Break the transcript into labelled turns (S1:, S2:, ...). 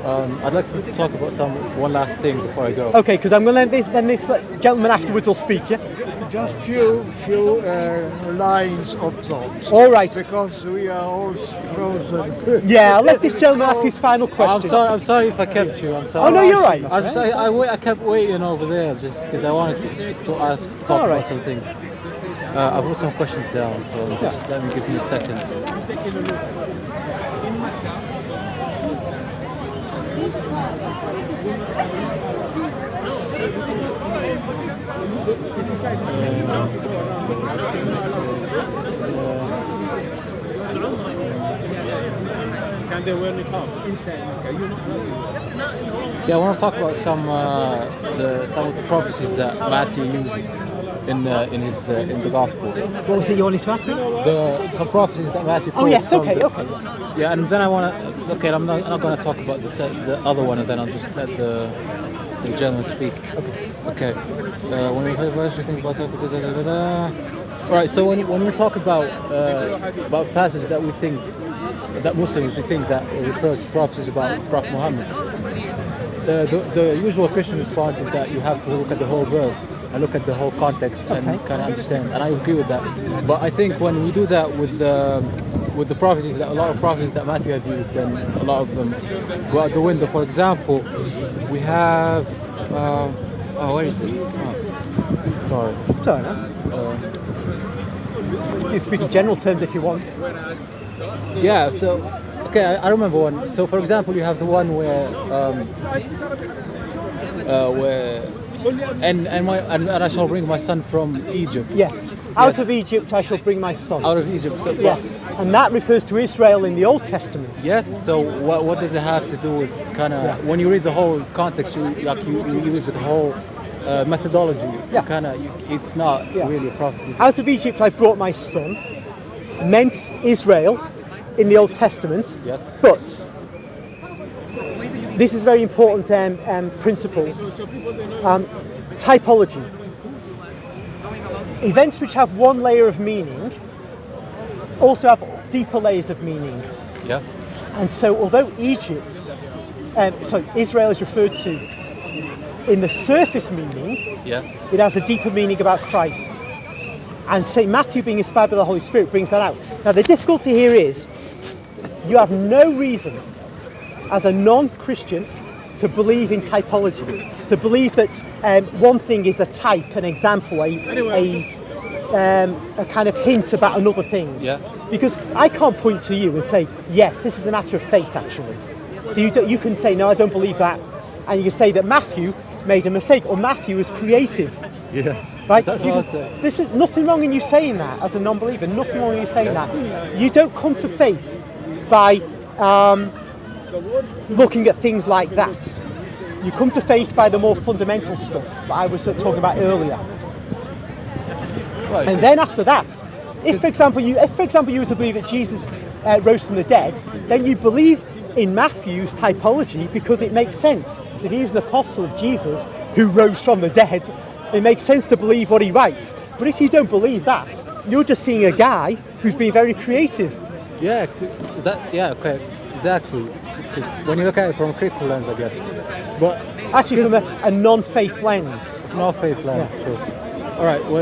S1: I'd like to talk about one last thing before I go.
S2: Okay, because I'm going to let this gentleman afterwards will speak, yeah?
S3: Just few lines of thoughts.
S2: All right.
S3: Because we are all frozen.
S2: Yeah, I'll let this gentleman ask his final question.
S1: I'm sorry if I kept you. I'm sorry.
S2: Oh, no, you're right.
S1: I kept waiting over there just because I wanted to talk about some things. I put some questions down, so just let me give me a second. Yeah, I want to talk about some of the prophecies that Matthew uses in the gospel.
S2: What was it you wanted to ask me?
S1: Some prophecies that Matthew.
S2: Oh yes, okay.
S1: Yeah, and then I want to. Okay, I'm not going to talk about the other one, and then I'll just let the gentleman speak. Okay. When we think about all right. So when we talk about passages that we think that Muslims think that refer to prophecies about Prophet Muhammad, the usual Christian response is that you have to look at the whole verse and look at the whole context and kind of understand. And I agree with that. But I think when we do that with the prophecies, that a lot of prophecies that Matthew had used, then a lot of them go out the window. For example, we have where is it? Oh, sorry.
S2: Sorry, man. You can speak in general terms if you want.
S1: Yeah. So. Okay, I remember one. So, for example, you have the one where I shall bring my son from Egypt.
S2: Yes. Out of Egypt I shall bring my son.
S1: Out of Egypt. So,
S2: yes, and that refers to Israel in the Old Testament.
S1: Yes. So, what does it have to do with kind of when you read the whole context, you use the whole methodology.
S2: Yeah.
S1: It's not really a prophecy.
S2: Out of Egypt I brought my son meant Israel in the Old Testament,
S1: yes.
S2: But this is a very important principle. Typology. Events which have one layer of meaning also have deeper layers of meaning.
S1: Yeah.
S2: And so, although Israel is referred to in the surface meaning, it has a deeper meaning about Christ. And St. Matthew, being inspired by the Holy Spirit, brings that out. Now, the difficulty here is you have no reason as a non-Christian to believe in typology, to believe that one thing is a type, an example, a kind of hint about another thing.
S1: Yeah.
S2: Because I can't point to you and say, yes, this is a matter of faith, actually. So you can say, no, I don't believe that. And you can say that Matthew made a mistake, or Matthew is creative.
S1: Yeah.
S2: Right?
S1: That's what I was saying.
S2: This is nothing wrong in you saying that as a non-believer. Nothing wrong in you saying that. You don't come to faith by looking at things like that. You come to faith by the more fundamental stuff that I was talking about earlier.
S1: Right.
S2: And then after that, if for example you were to believe that Jesus rose from the dead, then you believe in Matthew's typology because it makes sense. If he was an apostle of Jesus who rose from the dead, it makes sense to believe what he writes. But if you don't believe that, you're just seeing a guy who's being very creative.
S1: Yeah, okay, exactly. Because when you look at it from a critical lens, I guess. But
S2: actually, from a non-faith lens.
S1: Non-faith lens. Yeah. Sure. All right. Well,